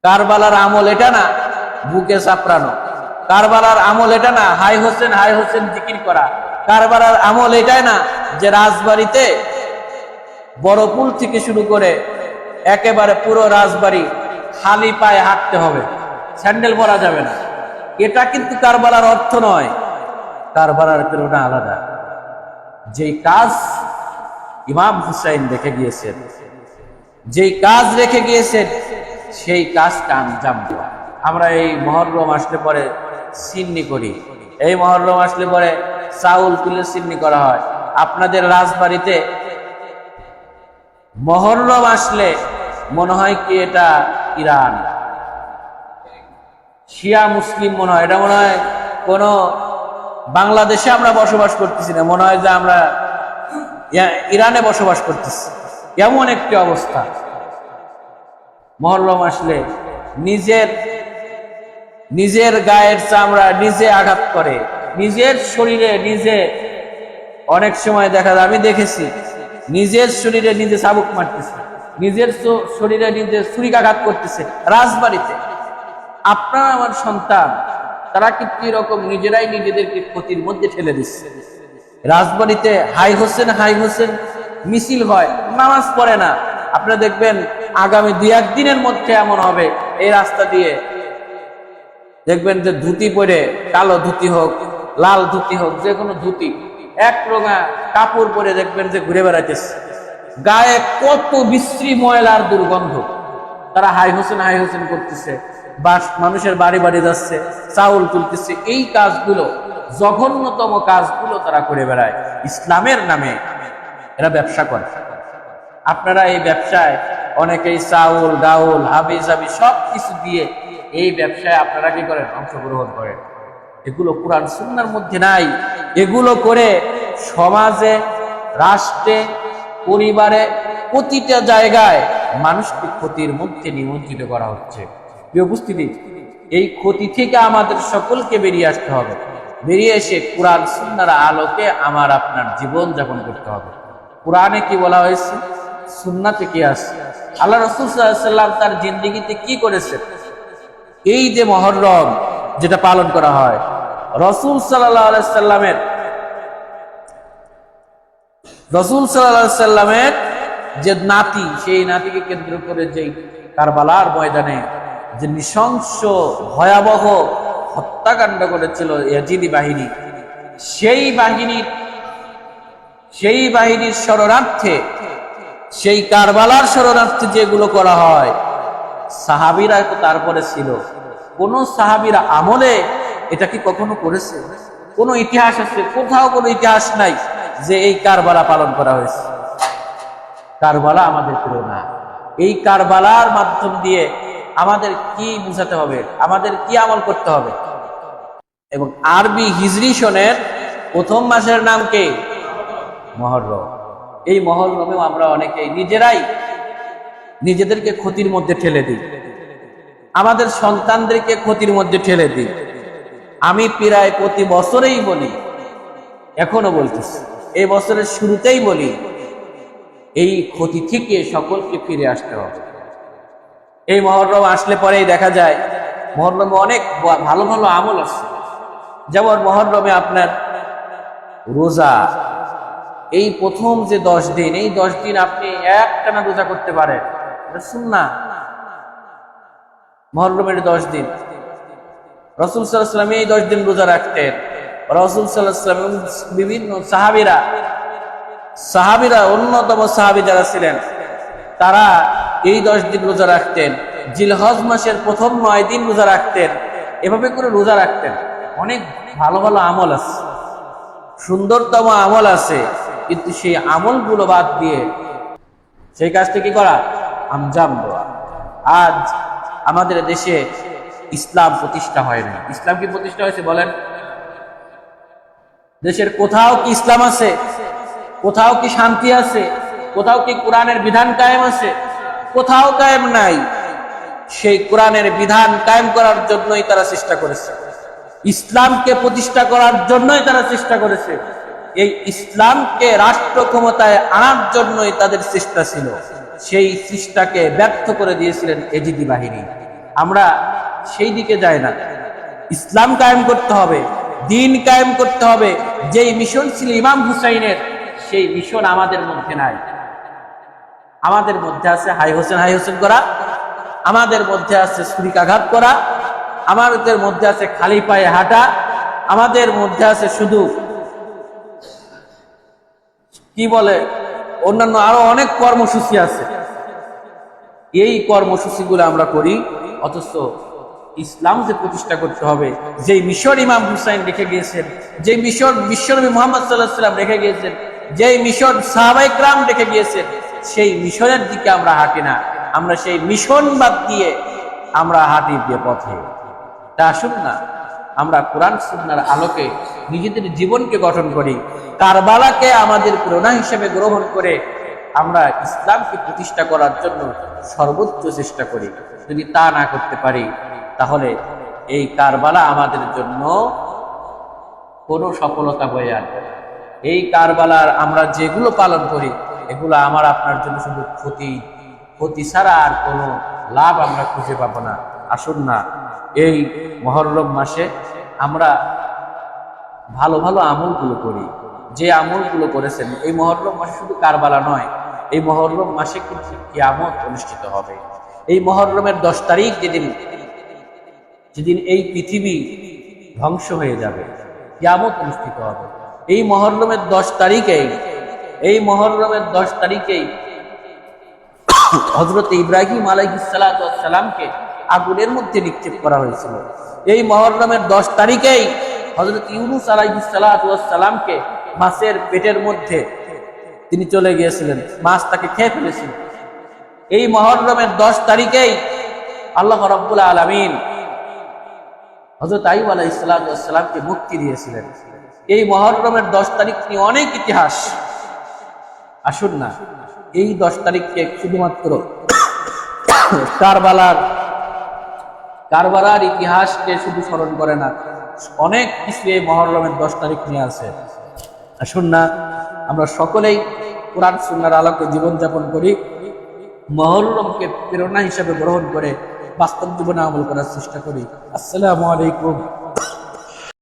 কারবালার আমল এটা না বুকে চাপড়ানো, কারবালার আমল এটা না হাই হোসেন জিকির করা, কারবালার আমল এটাই না যে রাজবাড়িতে বড়পুল থেকে শুরু করে একেবারে পুরো রাজবাড়ি খালি পায়ে হাঁটতে হবে, স্যান্ডেল পরা যাবে না। এটা কিন্তু কারবালার অর্থ নয়। কারবালার তুলনা আলাদা। যেই কাজ ইমাম হুসাইন রেখে গিয়েছেন, যেই কাজ রেখে গিয়েছেন, সেই কাজটা আঞ্জাম দেওয়া। আমরা এই মহররম আসলে পরে সিন্নি করি, এই মহররম আসলে পরে চাউল তুলে সিন্নি করা হয়। আপনাদের রাজবাড়িতে মহররম আসলে মনে হয় কি এটা ইরান, শিয়া মুসলিম মনে হয়, এটা মনে হয় কোন বাংলাদেশে আমরা বসবাস করতেছি না, মনে হয় যে আমরা ইরানে বসবাস করতেছি, এমন একটি অবস্থা। মহররম আসলে নিজের গায়ের চামড়া নিজে আঘাত করে, নিজের শরীরে নিজে, অনেক সময় দেখা যায়, আমি দেখেছি নিজের শরীরে নিজে চাবুক মারতেছে, নিজের শরীরে নিজে ছুরিকাঘাত করতেছে রাজবাড়িতে। আপনার আমার সন্তান, তারা কিন্তু এরকম নিজেরাই নিজেদেরকে ক্ষতির মধ্যে ঠেলে দিচ্ছে। রাজবাড়িতে হাই হোসেন মিছিল হয়, নামাজ পড়ে না। আপনারা দেখবেন আগামী 2-1 দিনের মধ্যে এমন হবে, এই রাস্তা দিয়ে দেখবেন যে ধুতি পরে, কালো ধুতি হোক লাল ধুতি হোক, যে কোনো ধুতি, এক রঙা কাপড় পরে দেখবেন যে ঘুরে বেড়াইতেছে, গায়ে কত বিশ্রী ময়লার দুর্গন্ধ। তারা হাই হোসেন করতেছে, বাস মানুষের বাড়ি বাড়ি যাচ্ছে, চাউল তুলতেছে। এই কাজগুলো, জঘন্যতম কাজগুলো তারা করে বেড়ায় ইসলামের নামে। এরা ব্যবসা করে। আপনারা এই ব্যবসায় অনেকেই চাউল ডাউল হাবি জাবি সব কিছু দিয়ে এই ব্যবসায় আপনারা কি করেন? অংশগ্রহণ করেন। এগুলো কোরআন সুন্নাহর মধ্যে নাই। এগুলো করে সমাজে, রাষ্ট্রে, পরিবারে, প্রতিটা জায়গায় মানুষকে ক্ষতির মধ্যে নিমন্ত্রিত করা হচ্ছে। প্রিয় উপস্থিতি, এই ক্ষতি থেকে আমাদের সকলকে বেরিয়ে আসতে হবে। বেরিয়ে এসে কোরআন সুন্নাহর আলোকে আমার আপনার জীবন যাপন করতে হবে। কোরআনে কি বলা হয়েছে, সুন্নাতে কি আছে, আল্লাহ রাসূল সাল্লাল্লাহু আলাইহি ওয়াসাল্লাম তার জিন্দেগিতে কি করেছেন। এই যে মহররম যেটা পালন করা হয়, রাসূল সাল্লাল্লাহু আলাইহি সাল্লামের যে নাতি, সেই নাতিকে কেন্দ্র করে যে কারবালার ময়দানে যে নৃশংস ভয়াবহ হত্যাকাণ্ড করেছিল ইয়াজিদি বাহিনী, সেই বাহিনীর শরণার্থে, সেই কারবালার শরণার্থে যেগুলো করা হয়, সাহাবীরা তো তারপরে ছিল। কোন সাহাবীরা আমলে এটা কি কখনো করেছে? কোন ইতিহাস আছে? কোথাও কোনো ইতিহাস নাই যে এই কারবালা পালন করা হয়েছে। কারবালা আমাদের প্রেরণা। এই কারবালার মাধ্যম দিয়ে আমাদের কি বুঝাতে হবে, আমাদের কি আমল করতে হবে। এবং আরবি হিজরি সনের প্রথম মাসের নাম কি? মহররম। এই মহররমেও আমরা অনেকেই নিজেদেরকে ক্ষতির মধ্যে ঠেলে দিই, আমাদের সন্তানদেরকে ক্ষতির মধ্যে ঠেলে দিই। আমি প্রায় প্রতি বছরেই বলি, এখনো বলতেছি, এই বছরের শুরুতেই বলি, এই ক্ষতি থেকে সকলকে ফিরে আসতে হবে। এই মহররম আসলে পরেই দেখা যায় মহররমে অনেক ভালো ভালো আমল আছে। যেমন মহররমে আপনার রোজা, এই প্রথম যে 10 দিন, এই 10 দিন আপনি একটানা রোজা করতে পারেন, এটা সুন্নাহ। মহররমের 10 দিন রাসূল সাল্লাল্লাহু আলাইহি ওয়াসাল্লাম এই 10 দিন রোজা রাখতেন। রাসূল সাল্লাল্লাহু আলাইহি ওয়াসাল্লাম বিভিন্ন সাহাবীরা অন্যতম সাহাবী যারা ছিলেন, তারা এই 10 দিন রোজা রাখতেন। জিলহজ মাসের প্রথম 9 দিন রোজা রাখতেন। এভাবে করে রোজা রাখতেন। অনেক ভালো ভালো আমল আছে, সুন্দরতম আমল আছে, কিন্তু সেই আমলগুলো বাদ দিয়ে সেই কাজটা কি করা? আঞ্জাম দেওয়া। আজ আমাদের দেশে ইসলাম প্রতিষ্ঠা হয়নি। ইসলাম কি প্রতিষ্ঠা হয়েছে বলেন? দেশের কোথাও কি ইসলাম আছে? কোথাও কি শান্তি আছে? কোথাও কি কোরআনের বিধান কায়েম আছে? কোথাও কায়েম নাই। সেই কোরআনের বিধান কায়েম করার জন্যই তারা চেষ্টা করেছে, ইসলামকে প্রতিষ্ঠা করার জন্যই তারা চেষ্টা করেছে। এই ইসলামকে রাষ্ট্র ক্ষমতায় আনার জন্যই তাদের চেষ্টা ছিল। সেই চেষ্টাকে ব্যর্থ করে দিয়েছিলেন এজিদি বাহিনী। আমরা সেই দিকে যাই না। ইসলাম কায়েম করতে হবে, দিন কায়েম করতে হবে। যেই মিশন ছিল ইমাম হুসাইনের, সেই মিশন আমাদের মধ্যে নাই। আমাদের মধ্যে আছে হাই হোসেন করা, আমাদের মধ্যে আছে ছুরিকাঘাত করা, আমাদের মধ্যে আছে খালি পায়ে হাঁটা, আমাদের মধ্যে আছে শুধু কি বলে অন্যান্য আরো অনেক কর্মসূচি আছে। এই কর্মসূচিগুলো আমরা করি, অথচ ইসলাম যে প্রতিষ্ঠা করতে হবে, যেই মিশন ইমাম হুসাইন রেখে গিয়েছেন, যে মিশন বিশ্বনবী মুহাম্মদ সাল্লাল্লাহু আলাইহি ওয়াসাল্লাম রেখে গিয়েছেন, যেই মিশন সাহাবায়ে কেরাম রেখে গিয়েছেন, সেই মিশনের দিকে আমরা হাঁটি না। আমরা সেই মিশন বাদ দিয়ে আমরা হাঁটি দিয়ে পথে। তা আসুন না আমরা কোরআন সুন্নাহর আলোকে নিজেদের জীবনকে গঠন করি, কারবালাকে আমাদের প্রেরণা হিসেবে গ্রহণ করে আমরা ইসলামকে প্রতিষ্ঠা করার জন্য সর্বোচ্চ চেষ্টা করি। যদি তা না করতে পারি, তাহলে এই কারবালা আমাদের জন্য কোনো সফলতা বয়ে আনবে না। এই কারবালার আমরা যেগুলো পালন করি, এগুলো আমার আপনার জন্য শুধু ক্ষতি ছাড়া আর কোনো লাভ আমরা খুঁজে পাবো না। আসুন না এই মুহররম মাসে আমরা ভালো ভালো আমলগুলো করি। যে আমলগুলো করেছেন এই মুহররম মাসে শুধু কারবালা নয়, এই মুহররম মাসে কিন্তু কিয়ামত অনুষ্ঠিত হবে। এই মুহররমের 10 তারিখ যেদিন এই পৃথিবী ধ্বংস হয়ে যাবে, কিয়ামত অনুষ্ঠিত হবে। এই মুহররমের 10 তারিখেই হযরত ইব্রাহিম আলাইহিস সালাতু ওয়াস সালামকে আগুনের মধ্যে নিক্ষেপ করা হয়েছিল। এই মুহররমের 10 তারিখেই হযরত ইউনূস আলাইহিস সালাতু ওয়াস সালামকে মাছের পেটের মধ্যে তিনি চলে গিয়েছিলেন, মাছ তাকে খেয়ে ফেলেছিল। এই মুহররমের 10 তারিখেই আল্লাহ রাব্বুল আলামিন হযরত আইয়ুব আলাইহিস সালাতু ওয়াস সালামকে মুক্তি দিয়েছিলেন। এই মুহররমের 10 তারিখ নিয়ে অনেক ইতিহাস। আসুন না এই 10 তারিখকে শুধুমাত্র কারবালার ইতিহাসকে শুধু স্মরণ করে না, অনেক কিছু এই মুহররমের 10 তারিখ নিয়ে আছে। আসুন না আমরা সকলেই কোরআন সুন্নাহর আলোকে জীবনযাপন করি, মুহররমকে প্রেরণা হিসেবে গ্রহণ করে বাস্তব জীবনে আমল করার চেষ্টা করি। আসসালামু আলাইকুম।